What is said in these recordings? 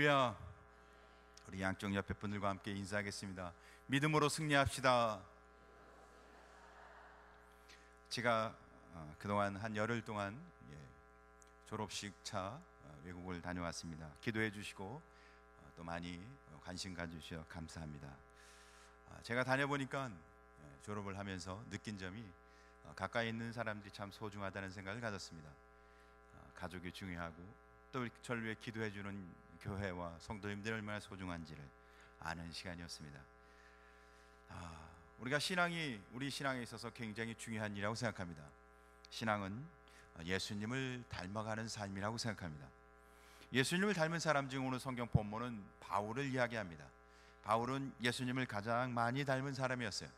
할렐루야. 우리 양쪽 옆에 분들과 함께 인사하겠습니다. 믿음으로 승리합시다. 제가 그동안 한 열흘 동안 졸업식 차 외국을 다녀왔습니다. 기도해 주시고 또 많이 관심 가주셔서 감사합니다. 제가 다녀보니까 졸업을 하면서 느낀 점이 가까이 있는 사람들이 참 소중하다는 생각을 가졌습니다. 가족이 중요하고 또 저를 위해 기도해 주는 교회와 성도님들이 얼마나 소중한지를 아는 시간이었습니다. 우리 신앙에 있어서 굉장히 중요한 일이라고 생각합니다. 신앙은 예수님을 닮아가는 삶이라고 생각합니다. 예수님을 닮은 사람 중 오늘 성경 본문은 바울을 이야기합니다. 바울은 예수님을 가장 많이 닮은 사람이었어요.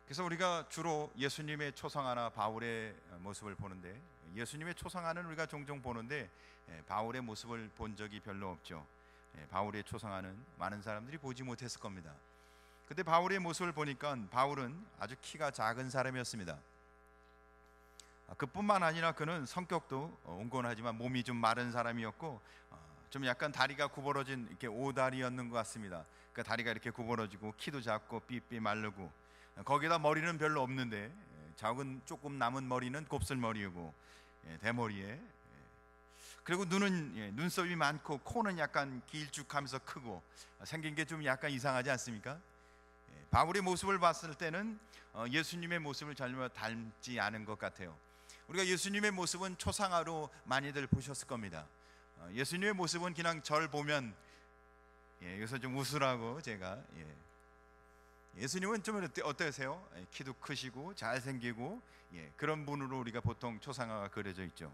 그래서 우리가 주로 예수님의 초상화나 바울의 모습을 보는데, 예수님의 초상화는 우리가 종종 보는데 바울의 모습을 본 적이 별로 없죠. 바울의 초상화는 많은 사람들이 보지 못했을 겁니다. 근데 바울의 모습을 보니까 바울은 아주 키가 작은 사람이었습니다. 그뿐만 아니라 그는 성격도 온건하지만 몸이 좀 마른 사람이었고, 좀 약간 다리가 구부러진 이렇게 오다리였는 것 같습니다. 그러니까 다리가 이렇게 구부러지고 키도 작고 삐삐 마르고, 거기다 머리는 별로 없는데 작은 조금 남은 머리는 곱슬머리이고 대머리에, 그리고 눈썹이 많고 코는 약간 길쭉하면서 크고 생긴 게 좀 약간 이상하지 않습니까? 바울의 모습을 봤을 때는 예수님의 모습을 전혀 닮지 않은 것 같아요. 우리가 예수님의 모습은 초상화로 많이들 보셨을 겁니다. 예수님의 모습은 그냥 절 보면 여기서 좀 웃으라고 제가 예수님은 좀 어떠세요? 키도 크시고 잘생기고 그런 분으로 우리가 보통 초상화가 그려져 있죠.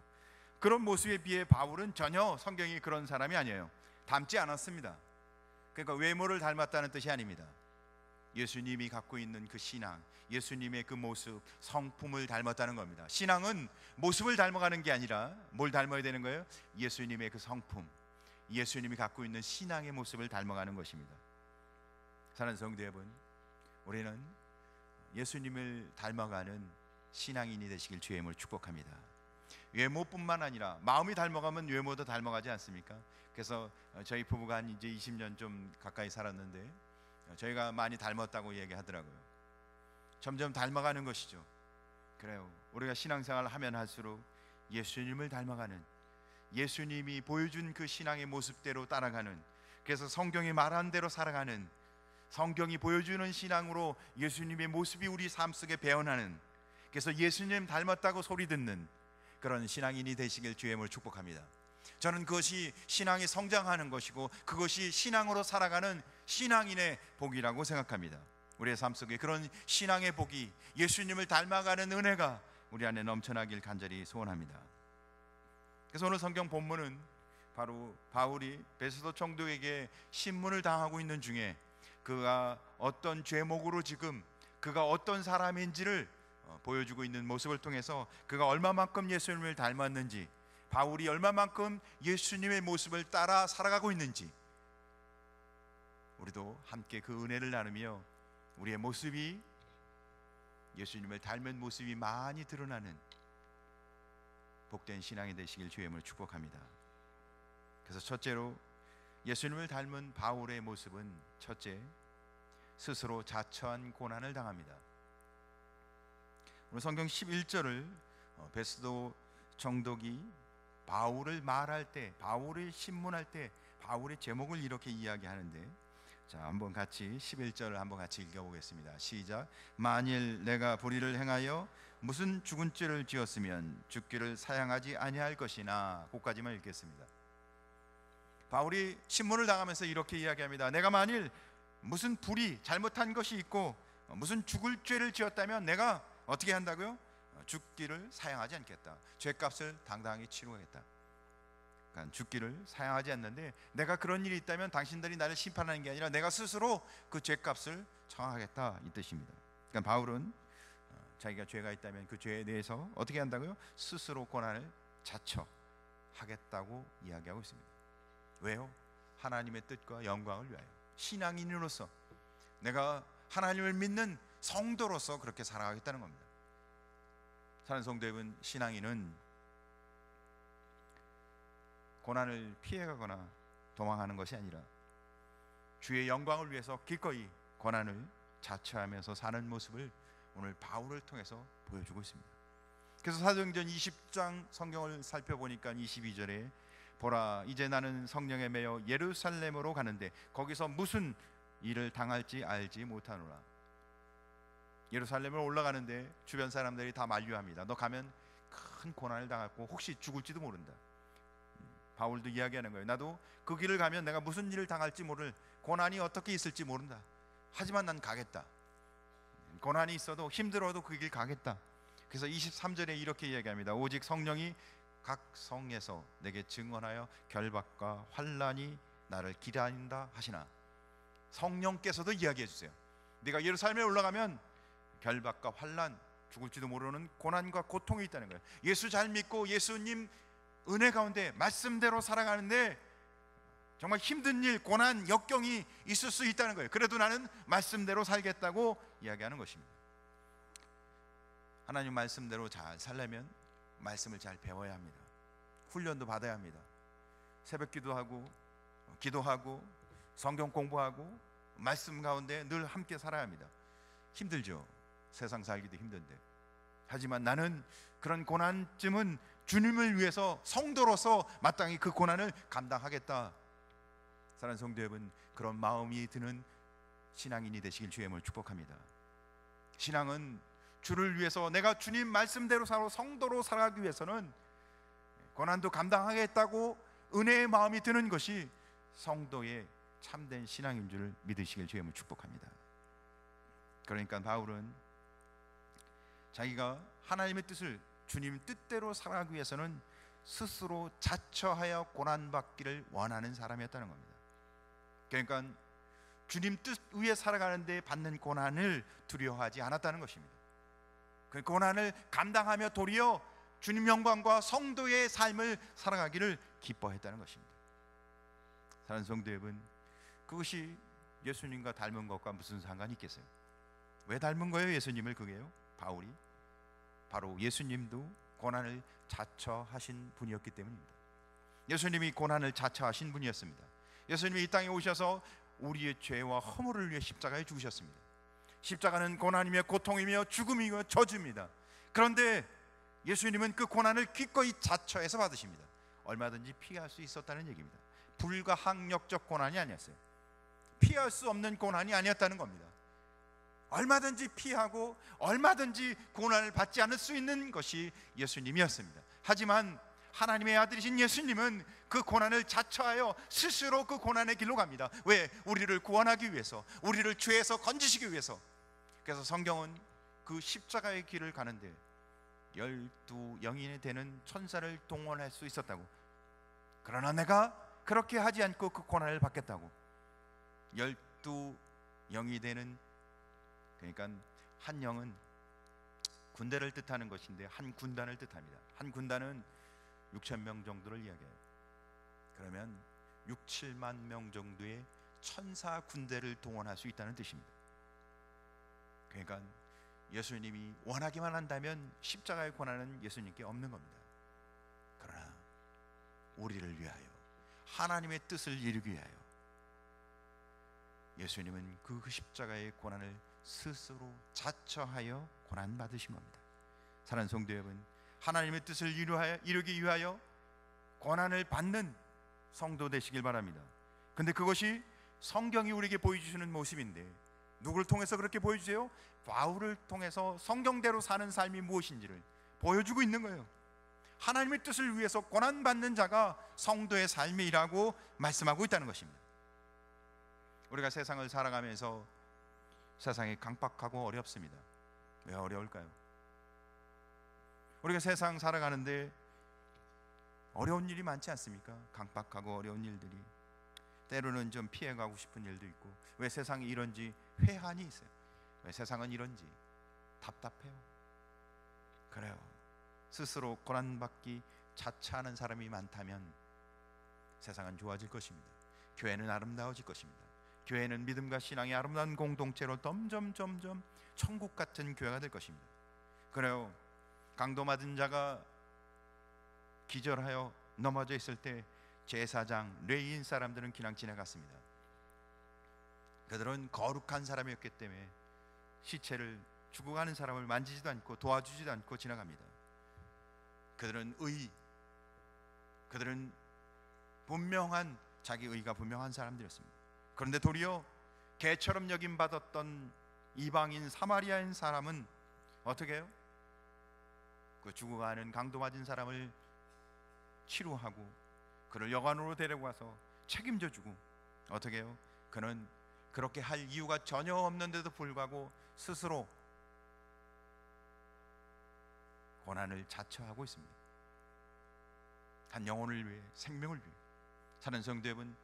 그런 모습에 비해 바울은 전혀 성경이 그런 사람이 아니에요. 닮지 않았습니다. 그러니까 외모를 닮았다는 뜻이 아닙니다. 예수님이 갖고 있는 그 신앙, 예수님의 그 모습, 성품을 닮았다는 겁니다. 신앙은 모습을 닮아가는 게 아니라 뭘 닮아야 되는 거예요? 예수님의 그 성품, 예수님이 갖고 있는 신앙의 모습을 닮아가는 것입니다. 사랑하는 성도 여러분, 우리는 예수님을 닮아가는 신앙인이 되시길 주의 이름으로 축복합니다. 외모뿐만 아니라 마음이 닮아가면 외모도 닮아가지 않습니까? 그래서 저희 부부가 한 이제 20년 좀 가까이 살았는데 저희가 많이 닮았다고 얘기하더라고요. 점점 닮아가는 것이죠. 그래요. 우리가 신앙생활을 하면 할수록 예수님을 닮아가는, 예수님이 보여준 그 신앙의 모습대로 따라가는, 그래서 성경이 말한 대로 살아가는, 성경이 보여주는 신앙으로 예수님의 모습이 우리 삶 속에 배어나는, 그래서 예수님 닮았다고 소리 듣는 그런 신앙인이 되시길 주의 이름으로 축복합니다. 저는 그것이 신앙이 성장하는 것이고 그것이 신앙으로 살아가는 신앙인의 복이라고 생각합니다. 우리의 삶 속에 그런 신앙의 복이, 예수님을 닮아가는 은혜가 우리 안에 넘쳐나길 간절히 소원합니다. 그래서 오늘 성경 본문은 바로 바울이 베드도 총독에게 신문을 당하고 있는 중에 그가 어떤 죄목으로 지금 그가 어떤 사람인지를 보여주고 있는 모습을 통해서 그가 얼마만큼 예수님을 닮았는지, 바울이 얼마만큼 예수님의 모습을 따라 살아가고 있는지, 우리도 함께 그 은혜를 나누며 우리의 모습이 예수님을 닮은 모습이 많이 드러나는 복된 신앙이 되시길 주의 이름으로 축복합니다. 그래서 첫째로 예수님을 닮은 바울의 모습은, 첫째, 스스로 자처한 고난을 당합니다. 오늘 성경 11절을 베드도 총독이 바울을 말할 때, 바울을 신문할 때 바울의 제목을 이렇게 이야기하는데, 자, 한번 같이 11절을 한번 같이 읽어보겠습니다. 시작. 만일 내가 불의를 행하여 무슨 죽은 죄를 지었으면 죽기를 사양하지 아니할 것이나, 그까지만 읽겠습니다. 바울이 신문을 당하면서 이렇게 이야기합니다. 내가 만일 무슨 불의, 잘못한 것이 있고 무슨 죽을 죄를 지었다면 내가 어떻게 한다고요? 죽기를 사양하지 않겠다. 죄값을 당당히 치르겠다. 그러니까 죽기를 사양하지 않는데, 내가 그런 일이 있다면 당신들이 나를 심판하는 게 아니라 내가 스스로 그 죄값을 청하겠다, 이 뜻입니다. 그러니까 바울은 자기가 죄가 있다면 그 죄에 대해서 어떻게 한다고요? 스스로 고난을 자처하겠다고 이야기하고 있습니다. 왜요? 하나님의 뜻과 영광을 위하여, 신앙인으로서, 내가 하나님을 믿는 성도로서 그렇게 살아가겠다는 겁니다. 사랑하는 성도 여러분, 신앙인은 고난을 피해가거나 도망하는 것이 아니라 주의 영광을 위해서 기꺼이 고난을 자처하면서 사는 모습을 오늘 바울을 통해서 보여주고 있습니다. 그래서 사도행전 20장 성경을 살펴보니까 22절에 보라 이제 나는 성령에 매여 예루살렘으로 가는데 거기서 무슨 일을 당할지 알지 못하노라. 예루살렘을 올라가는데 주변 사람들이 다 만류합니다. 너 가면 큰 고난을 당하고 혹시 죽을지도 모른다. 바울도 이야기하는 거예요. 나도 그 길을 가면 내가 무슨 일을 당할지 모를, 고난이 어떻게 있을지 모른다. 하지만 난 가겠다. 고난이 있어도 힘들어도 그 길 가겠다. 그래서 23절에 이렇게 이야기합니다. 오직 성령이 각 성에서 내게 증언하여 결박과 환난이 나를 기다린다 하시나. 성령께서도 이야기해 주세요. 네가 예루살렘에 올라가면 결박과 환난, 죽을지도 모르는 고난과 고통이 있다는 거예요. 예수 잘 믿고 예수님 은혜 가운데 말씀대로 살아가는데 정말 힘든 일, 고난, 역경이 있을 수 있다는 거예요. 그래도 나는 말씀대로 살겠다고 이야기하는 것입니다. 하나님 말씀대로 잘 살려면 말씀을 잘 배워야 합니다. 훈련도 받아야 합니다. 새벽 기도하고 성경 공부하고 말씀 가운데 늘 함께 살아야 합니다. 힘들죠. 세상 살기도 힘든데. 하지만 나는 그런 고난쯤은 주님을 위해서 성도로서 마땅히 그 고난을 감당하겠다. 사랑하는 성도 여러분, 그런 마음이 드는 신앙인이 되시길 주의 이름으로 축복합니다. 신앙은 주를 위해서 내가 주님 말씀대로 살아 성도로 살아가기 위해서는 고난도 감당하겠다고 은혜의 마음이 드는 것이 성도의 참된 신앙인 줄 믿으시길 주의 이름으로 축복합니다. 그러니까 바울은 자기가 하나님의 뜻을 주님 뜻대로 살아가기 위해서는 스스로 자처하여 고난받기를 원하는 사람이었다는 겁니다. 그러니까 주님 뜻 위에 살아가는데 받는 고난을 두려워하지 않았다는 것입니다. 그 고난을 감당하며 도리어 주님 영광과 성도의 삶을 살아가기를 기뻐했다는 것입니다. 사랑하는 성도 여러분, 그것이 예수님과 닮은 것과 무슨 상관이 있겠어요? 왜 닮은 거예요? 예수님을 그게요? 바울이 바로 예수님도 고난을 자처하신 분이었기 때문입니다. 예수님이 고난을 자처하신 분이었습니다. 예수님이 이 땅에 오셔서 우리의 죄와 허물을 위해 십자가에 죽으셨습니다. 십자가는 고난이며 고통이며 죽음이며 저주입니다. 그런데 예수님은 그 고난을 기꺼이 자처해서 받으십니다. 얼마든지 피할 수 있었다는 얘기입니다. 불가항력적 고난이 아니었어요. 피할 수 없는 고난이 아니었다는 겁니다. 얼마든지 피하고 얼마든지 고난을 받지 않을 수 있는 것이 예수님이었습니다. 하지만 하나님의 아들이신 예수님은 그 고난을 자처하여 스스로 그 고난의 길로 갑니다. 왜? 우리를 구원하기 위해서, 우리를 죄에서 건지시기 위해서. 그래서 성경은 그 십자가의 길을 가는데 12영인이 되는 천사를 동원할 수 있었다고. 그러나 내가 그렇게 하지 않고 그 고난을 받겠다고. 12영이 되는, 그러니까 한 영은 군대를 뜻하는 것인데 한 군단을 뜻합니다. 한 군단은 6,000명 정도를 이야기해요. 그러면 6, 7만 명 정도의 천사 군대를 동원할 수 있다는 뜻입니다. 그러니까 예수님이 원하기만 한다면 십자가의 고난은 예수님께 없는 겁니다. 그러나 우리를 위하여, 하나님의 뜻을 이루기 위하여 예수님은 그 십자가의 고난을 스스로 자처하여 고난 받으신 겁니다. 사랑하는 성도 여러분, 하나님의 뜻을 이루기 위하여 고난을 받는 성도 되시길 바랍니다. 근데 그것이 성경이 우리에게 보여주시는 모습인데, 누구를 통해서 그렇게 보여주세요? 바울을 통해서 성경대로 사는 삶이 무엇인지를 보여주고 있는 거예요. 하나님의 뜻을 위해서 고난받는 자가 성도의 삶이라고 말씀하고 있다는 것입니다. 우리가 세상을 살아가면서 세상이 강박하고 어렵습니다. 왜 어려울까요? 우리가 세상 살아가는데 어려운 일이 많지 않습니까? 강박하고 어려운 일들이. 때로는 좀 피해가고 싶은 일도 있고, 왜 세상이 이런지 회한이 있어요. 왜 세상은 이런지 답답해요. 그래요. 스스로 고난받기 자처하는 사람이 많다면 세상은 좋아질 것입니다. 교회는 아름다워질 것입니다. 교회는 믿음과 신앙의 아름다운 공동체로 점점 천국 같은 교회가 될 것입니다. 그래요. 강도 맞은 자가 기절하여 넘어져 있을 때 제사장, 레위인 사람들은 그냥 지나갔습니다. 그들은 거룩한 사람이었기 때문에 시체를, 죽어가는 사람을 만지지도 않고 도와주지도 않고 지나갑니다. 그들은 그들은 분명한, 자기 의가 분명한 사람들이었습니다. 그런데 도리어 개처럼 여김받았던 이방인 사마리아인 사람은 어떻게 해요? 그 죽어가는 강도 맞은 사람을 치료하고 그를 여관으로 데려가서 책임져주고, 어떻게 해요? 그는 그렇게 할 이유가 전혀 없는데도 불구하고 스스로 고난을 자처하고 있습니다. 한 영혼을 위해, 생명을 위해. 사는 성도 여러분,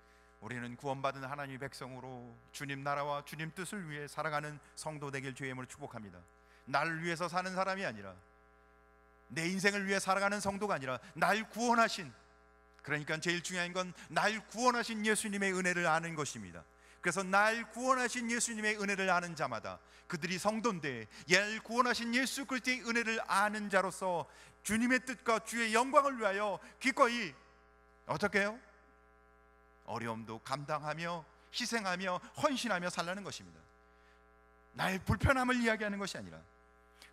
우리는 구원받은 하나님의 백성으로 주님 나라와 주님 뜻을 위해 살아가는 성도 되길 주의 이름으로 축복합니다. 나를 위해서 사는 사람이 아니라, 내 인생을 위해 살아가는 성도가 아니라, 날 구원하신, 그러니까 제일 중요한 건 날 구원하신 예수님의 은혜를 아는 것입니다. 그래서 날 구원하신 예수님의 은혜를 아는 자마다, 그들이 성도인데 날 구원하신 예수 그리스도의 은혜를 아는 자로서 주님의 뜻과 주의 영광을 위하여 기꺼이 어떻게 해요? 어려움도 감당하며 희생하며 헌신하며 살라는 것입니다. 나의 불편함을 이야기하는 것이 아니라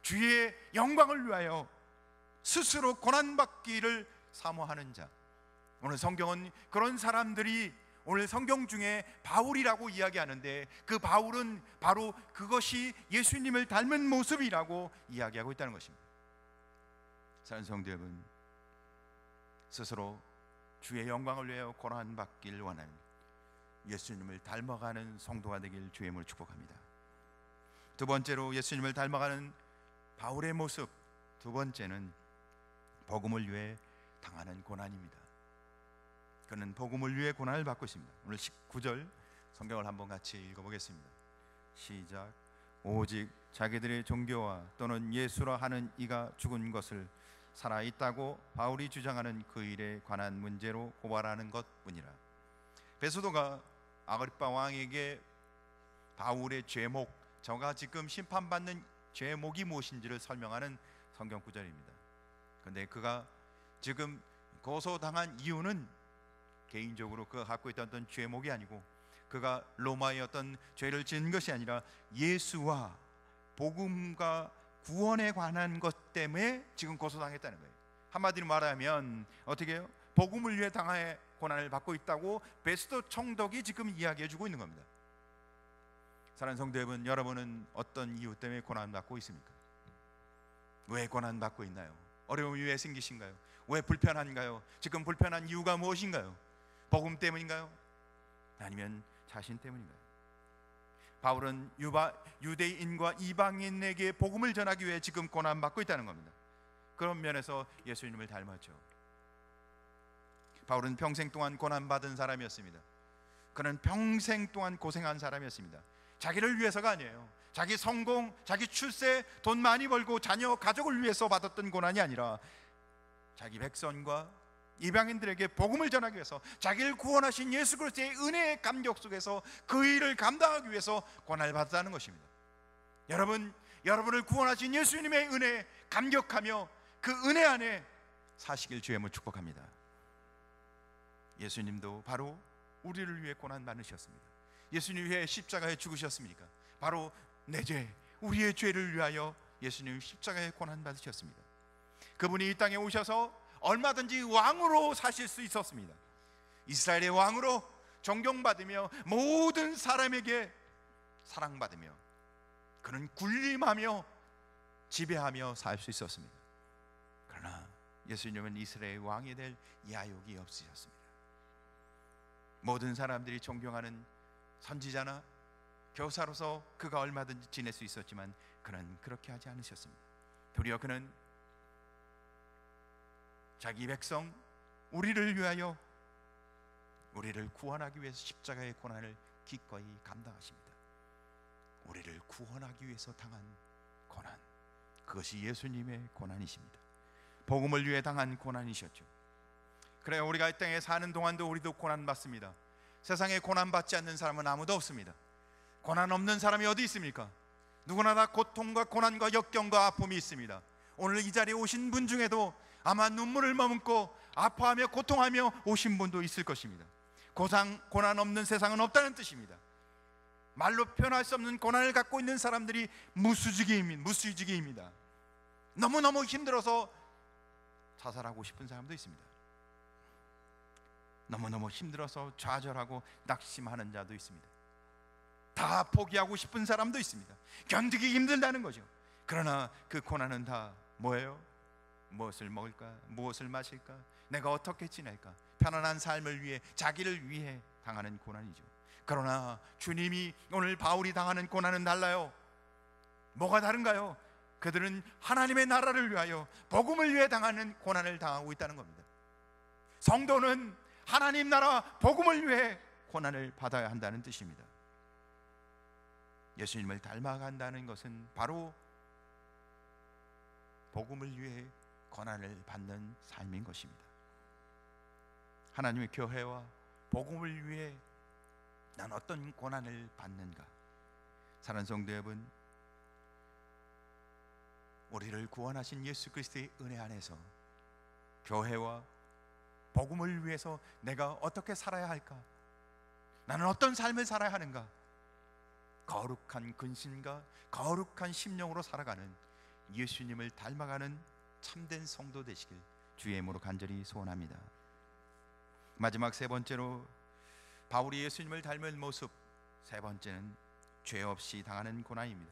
주의 영광을 위하여 스스로 고난받기를 사모하는 자. 오늘 성경은 그런 사람들이, 오늘 성경 중에 바울이라고 이야기하는데, 그 바울은 바로 그것이 예수님을 닮은 모습이라고 이야기하고 있다는 것입니다. 사랑하는 성도 여러분, 스스로 주의 영광을 위하여 고난받기를 원하는 예수님을 닮아가는 성도가 되길 주의 이름으로 축복합니다. 두 번째로 예수님을 닮아가는 바울의 모습, 두 번째는 복음을 위해 당하는 고난입니다. 그는 복음을 위해 고난을 받고 있습니다. 오늘 19절 성경을 한번 같이 읽어보겠습니다. 시작. 오직 자기들의 종교와 또는 예수라 하는 이가 죽은 것을 살아있다고 바울이 주장하는 그 일에 관한 문제로 고발하는 것뿐이라. 베소도가 아그리빠 왕에게 바울의 죄목, 저가 지금 심판받는 죄목이 무엇인지를 설명하는 성경 구절입니다. 그런데 그가 지금 고소당한 이유는 개인적으로 그가 갖고 있던 어떤 죄목이 아니고, 그가 로마의 어떤 죄를 지은 것이 아니라 예수와 복음과 구원에 관한 것 때문에 지금 고소당했다는 거예요. 한마디로 말하면 어떻게 해요? 복음을 위해 당하여 고난을 받고 있다고 베스도 총독이 지금 이야기해 주고 있는 겁니다. 사랑하는 성도 여러분, 여러분은 어떤 이유 때문에 고난받고 있습니까? 왜 고난받고 있나요? 어려움이 왜 생기신가요? 왜 불편한가요? 지금 불편한 이유가 무엇인가요? 복음 때문인가요? 아니면 자신 때문인가요? 바울은 유대인과 이방인에게 복음을 전하기 위해 지금 고난받고 있다는 겁니다. 그런 면에서 예수님을 닮았죠. 바울은 평생 동안 고난받은 사람이었습니다. 그는 평생 동안 고생한 사람이었습니다. 자기를 위해서가 아니에요. 자기 성공, 자기 출세, 돈 많이 벌고 자녀, 가족을 위해서 받았던 고난이 아니라 자기 백성과 이방인들에게 복음을 전하기 위해서, 자기를 구원하신 예수 그리스도의 은혜의 감격 속에서 그 일을 감당하기 위해서 고난을 받았다는 것입니다. 여러분을 구원하신 예수님의 은혜에 감격하며 그 은혜 안에 사시길 주의 이름으로 축복합니다. 예수님도 바로 우리를 위해 고난 받으셨습니다. 예수님 위해 십자가에 죽으셨습니까? 바로 내 죄, 우리의 죄를 위하여 예수님 십자가에 고난 받으셨습니다. 그분이 이 땅에 오셔서 얼마든지 왕으로 사실 수 있었습니다. 이스라엘의 왕으로 존경받으며 모든 사람에게 사랑받으며 그는 군림하며 지배하며 살 수 있었습니다. 그러나 예수님은 이스라엘 왕이 될 야욕이 없으셨습니다. 모든 사람들이 존경하는 선지자나 교사로서 그가 얼마든지 지낼 수 있었지만 그는 그렇게 하지 않으셨습니다. 도리어 그는 자기 백성, 우리를 위하여, 우리를 구원하기 위해서 십자가의 고난을 기꺼이 감당하십니다. 우리를 구원하기 위해서 당한 고난, 그것이 예수님의 고난이십니다. 복음을 위해 당한 고난이셨죠. 그래요, 우리가 이 땅에 사는 동안도 우리도 고난받습니다. 세상에 고난받지 않는 사람은 아무도 없습니다. 고난 없는 사람이 어디 있습니까? 누구나 다 고통과 고난과 역경과 아픔이 있습니다. 오늘 이 자리에 오신 분 중에도 아마 눈물을 머금고 아파하며 고통하며 오신 분도 있을 것입니다. 고난 없는 세상은 없다는 뜻입니다. 말로 표현할 수 없는 고난을 갖고 있는 사람들이 무수지기입니다. 너무너무 힘들어서 자살하고 싶은 사람도 있습니다. 너무너무 힘들어서 좌절하고 낙심하는 자도 있습니다. 다 포기하고 싶은 사람도 있습니다. 견디기 힘들다는 거죠. 그러나 그 고난은 다 뭐예요? 무엇을 먹을까? 무엇을 마실까? 내가 어떻게 지낼까? 편안한 삶을 위해, 자기를 위해 당하는 고난이죠. 그러나 주님이 오늘 바울이 당하는 고난은 달라요. 뭐가 다른가요? 그들은 하나님의 나라를 위하여, 복음을 위해 당하는 고난을 당하고 있다는 겁니다. 성도는 하나님 나라 복음을 위해 고난을 받아야 한다는 뜻입니다. 예수님을 닮아간다는 것은 바로 복음을 위해 고난을 받는 삶인 것입니다. 하나님의 교회와 복음을 위해 난 어떤 고난을 받는가? 사랑하는 성도 여러분, 우리를 구원하신 예수 그리스도의 은혜 안에서 교회와 복음을 위해서 내가 어떻게 살아야 할까? 나는 어떤 삶을 살아야 하는가? 거룩한 근심과 거룩한 심령으로 살아가는 예수님을 닮아가는 참된 성도 되시길 주의 이름으로 간절히 소원합니다. 마지막 세 번째로 바울이 예수님을 닮은 모습, 세 번째는 죄 없이 당하는 고난입니다.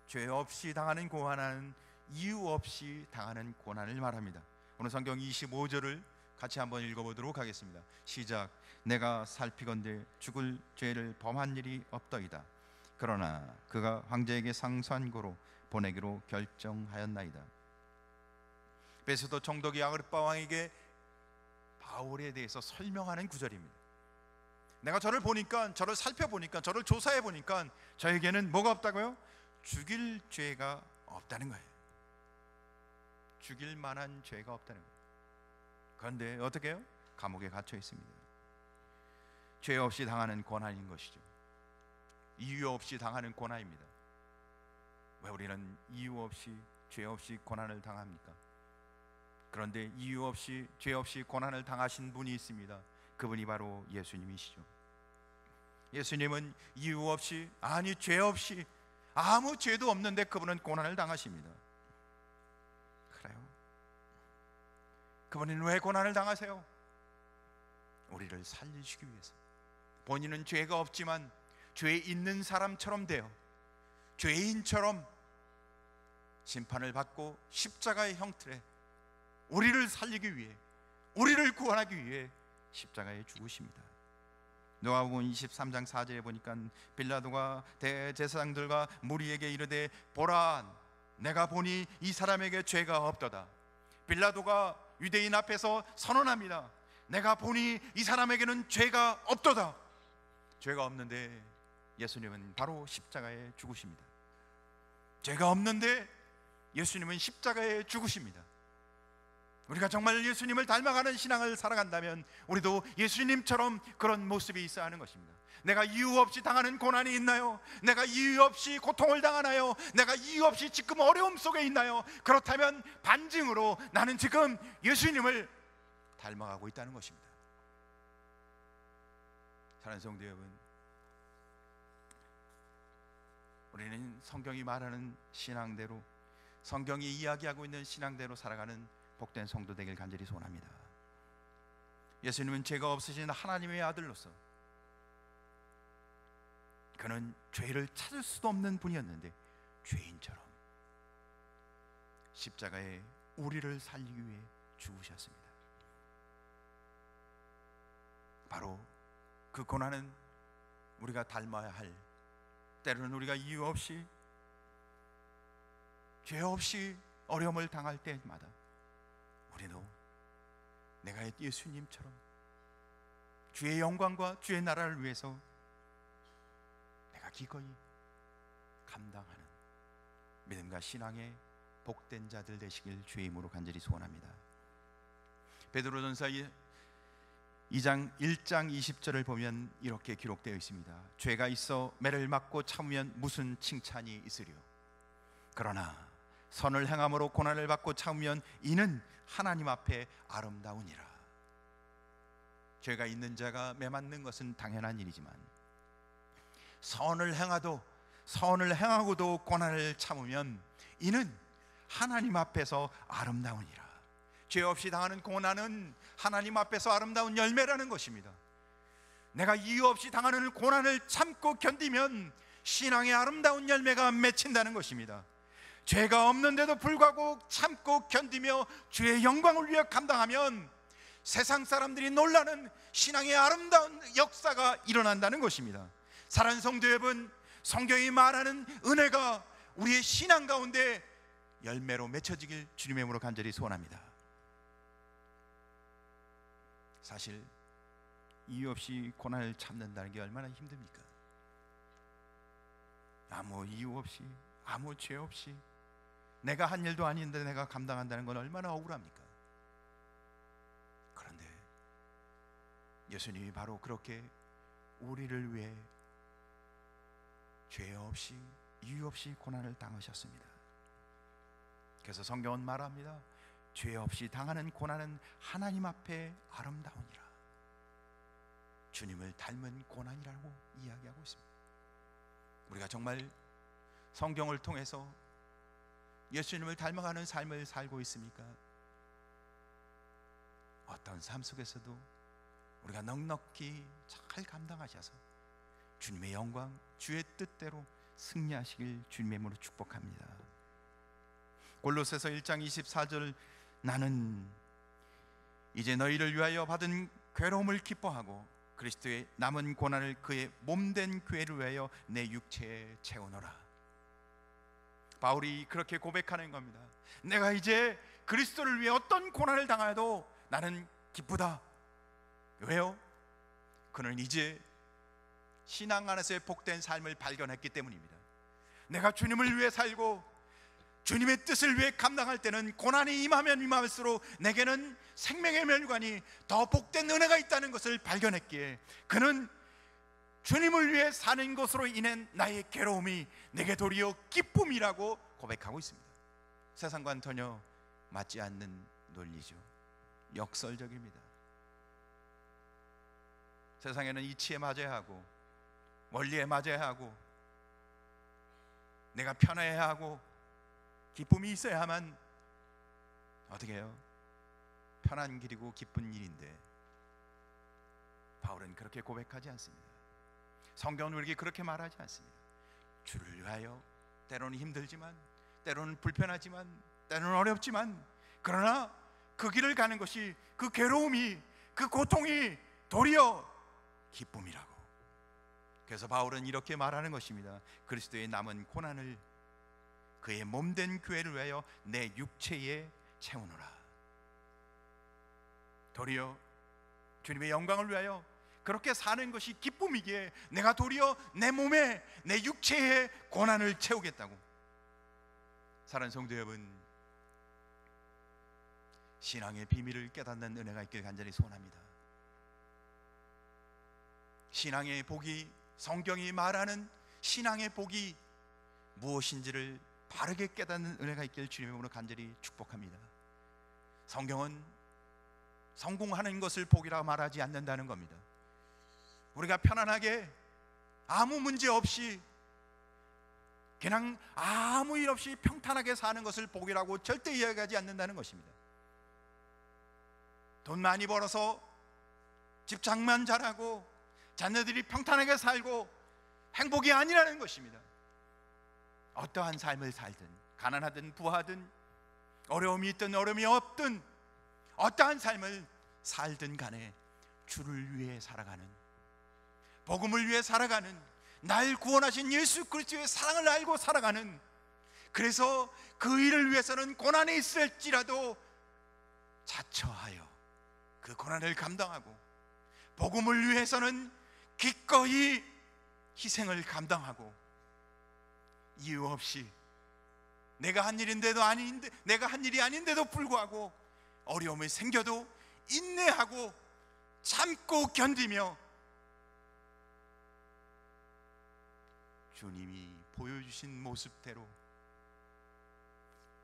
죄 없이 당하는 고난은 이유 없이 당하는 고난을 말합니다. 오늘 성경 25절을 같이 한번 읽어보도록 하겠습니다. 시작. 내가 살피건대 죽을 죄를 범한 일이 없더이다. 그러나 그가 황제에게 상소한 고로 보내기로 결정하였나이다. 베스도 총독이 아그리빠 왕에게 바울에 대해서 설명하는 구절입니다. 내가 저를 보니까, 저를 살펴보니까, 저를 조사해 보니까 저에게는 뭐가 없다고요? 죽일 죄가 없다는 거예요. 죽일 만한 죄가 없다는 거예요. 그런데 어떻게 해요? 감옥에 갇혀 있습니다. 죄 없이 당하는 고난인 것이죠. 이유 없이 당하는 고난입니다. 왜 우리는 이유 없이, 죄 없이 고난을 당합니까? 그런데 이유 없이, 죄 없이 고난을 당하신 분이 있습니다. 그분이 바로 예수님이시죠. 예수님은 이유 없이, 아니 죄 없이, 아무 죄도 없는데 그분은 고난을 당하십니다. 그래요? 그분은 왜 고난을 당하세요? 우리를 살리시기 위해서. 본인은 죄가 없지만 죄 있는 사람처럼 되어 죄인처럼 심판을 받고 십자가의 형틀에 우리를 살리기 위해, 우리를 구원하기 위해 십자가에 죽으십니다. 누가복음 23장 4절에 보니까 빌라도가 대제사장들과 무리에게 이르되 보라, 내가 보니 이 사람에게 죄가 없도다. 빌라도가 유대인 앞에서 선언합니다. 내가 보니 이 사람에게는 죄가 없도다. 죄가 없는데 예수님은 바로 십자가에 죽으십니다. 죄가 없는데 예수님은 십자가에 죽으십니다. 우리가 정말 예수님을 닮아가는 신앙을 살아간다면 우리도 예수님처럼 그런 모습이 있어야 하는 것입니다. 내가 이유 없이 당하는 고난이 있나요? 내가 이유 없이 고통을 당하나요? 내가 이유 없이 지금 어려움 속에 있나요? 그렇다면 반증으로 나는 지금 예수님을 닮아가고 있다는 것입니다. 사랑하는 성도 여러분, 우리는 성경이 말하는 신앙대로, 성경이 이야기하고 있는 신앙대로 살아가는 복된 성도 되길 간절히 소원합니다. 예수님은 죄가 없으신 하나님의 아들로서 그는 죄를 찾을 수도 없는 분이었는데 죄인처럼 십자가에 우리를 살리기 위해 죽으셨습니다. 바로 그 고난은 우리가 닮아야 할, 때로는 우리가 이유 없이, 죄 없이 어려움을 당할 때마다 우리도 내가 예수님처럼 주의 영광과 주의 나라를 위해서 내가 기꺼이 감당하는 믿음과 신앙의 복된 자들 되시길 주의 이름으로 간절히 소원합니다. 베드로전서 2장 1장 20절을 보면 이렇게 기록되어 있습니다. 죄가 있어 매를 맞고 참으면 무슨 칭찬이 있으리요? 그러나 선을 행함으로 고난을 받고 참으면 이는 하나님 앞에 아름다우니라. 죄가 있는 자가 매맞는 것은 당연한 일이지만 선을 행하고도 고난을 참으면 이는 하나님 앞에서 아름다우니라. 죄 없이 당하는 고난은 하나님 앞에서 아름다운 열매라는 것입니다. 내가 이유 없이 당하는 고난을 참고 견디면 신앙의 아름다운 열매가 맺힌다는 것입니다. 죄가 없는데도 불구하고 참고 견디며 주의 영광을 위해 감당하면 세상 사람들이 놀라는 신앙의 아름다운 역사가 일어난다는 것입니다. 사랑하는 성도 여러분, 성경이 말하는 은혜가 우리의 신앙 가운데 열매로 맺혀지길 주님의 이름으로 간절히 소원합니다. 사실 이유 없이 고난을 참는다는 게 얼마나 힘듭니까? 아무 이유 없이, 아무 죄 없이 내가 한 일도 아닌데 내가 감당한다는 건 얼마나 억울합니까? 그런데 예수님이 바로 그렇게 우리를 위해 죄 없이 이유 없이 고난을 당하셨습니다. 그래서 성경은 말합니다. 죄 없이 당하는 고난은 하나님 앞에 아름다우니라. 주님을 닮은 고난이라고 이야기하고 있습니다. 우리가 정말 성경을 통해서 예수님을 닮아가는 삶을 살고 있습니까? 어떤 삶 속에서도 우리가 넉넉히 잘 감당하셔서 주님의 영광, 주의 뜻대로 승리하시길 주님의 이름으로 축복합니다. 골로새서 1장 24절, 나는 이제 너희를 위하여 받은 괴로움을 기뻐하고 그리스도의 남은 고난을 그의 몸된 교회를 위하여 내 육체에 채우노라. 바울이 그렇게 고백하는 겁니다. 내가 이제 그리스도를 위해 어떤 고난을 당하여도 나는 기쁘다. 왜요? 그는 이제 신앙 안에서의 복된 삶을 발견했기 때문입니다. 내가 주님을 위해 살고 주님의 뜻을 위해 감당할 때는 고난이 임하면 임할수록 내게는 생명의 멸관이 더 복된 은혜가 있다는 것을 발견했기에 그는 주님을 위해 사는 것으로 인한 나의 괴로움이 내게 도리어 기쁨이라고 고백하고 있습니다. 세상과는 전혀 맞지 않는 논리죠. 역설적입니다. 세상에는 이치에 맞아야 하고 원리에 맞아야 하고 내가 편해야 하고 기쁨이 있어야만 어떻게 해요? 편한 길이고 기쁜 일인데 바울은 그렇게 고백하지 않습니다. 성경은 우리에게 그렇게 말하지 않습니다. 주를 위하여 때로는 힘들지만 때로는 불편하지만 때로는 어렵지만 그러나 그 길을 가는 것이 그 괴로움이 그 고통이 도리어 기쁨이라고. 그래서 바울은 이렇게 말하는 것입니다. 그리스도의 남은 고난을 그의 몸된 교회를 위하여 내 육체에 채우노라. 도리어 주님의 영광을 위하여 그렇게 사는 것이 기쁨이기에 내가 도리어 내 몸에 내 육체에 고난을 채우겠다고. 사랑하는 성도 여러분, 신앙의 비밀을 깨닫는 은혜가 있길 간절히 소원합니다. 신앙의 복이, 성경이 말하는 신앙의 복이 무엇인지를 바르게 깨닫는 은혜가 있길 주님의 이름으로 간절히 축복합니다. 성경은 성공하는 것을 복이라고 말하지 않는다는 겁니다. 우리가 편안하게 아무 문제 없이 그냥 아무 일 없이 평탄하게 사는 것을 복이라고 절대 이야기하지 않는다는 것입니다. 돈 많이 벌어서 집장만 잘하고 자녀들이 평탄하게 살고 행복이 아니라는 것입니다. 어떠한 삶을 살든 가난하든 부하든 어려움이 있든 어려움이 없든 어떠한 삶을 살든 간에 주를 위해 살아가는, 복음을 위해 살아가는, 날 구원하신 예수 그리스도의 사랑을 알고 살아가는, 그래서 그 일을 위해서는 고난이 있을지라도 자처하여 그 고난을 감당하고 복음을 위해서는 기꺼이 희생을 감당하고 이유 없이 내가 한 일인데도 아닌데 내가 한 일이 아닌데도 불구하고 어려움이 생겨도 인내하고 참고 견디며 주님이 보여주신 모습대로,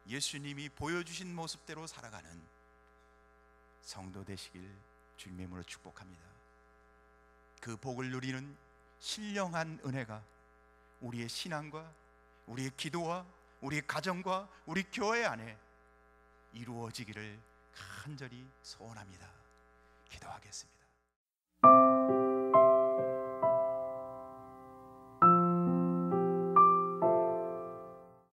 예수님이 보여주신 모습대로 살아가는 성도 되시길 주님의 이름으로 축복합니다. 그 복을 누리는 신령한 은혜가 우리의 신앙과 우리의 기도와 우리의 가정과 우리 교회 안에 이루어지기를 간절히 소원합니다. 기도하겠습니다.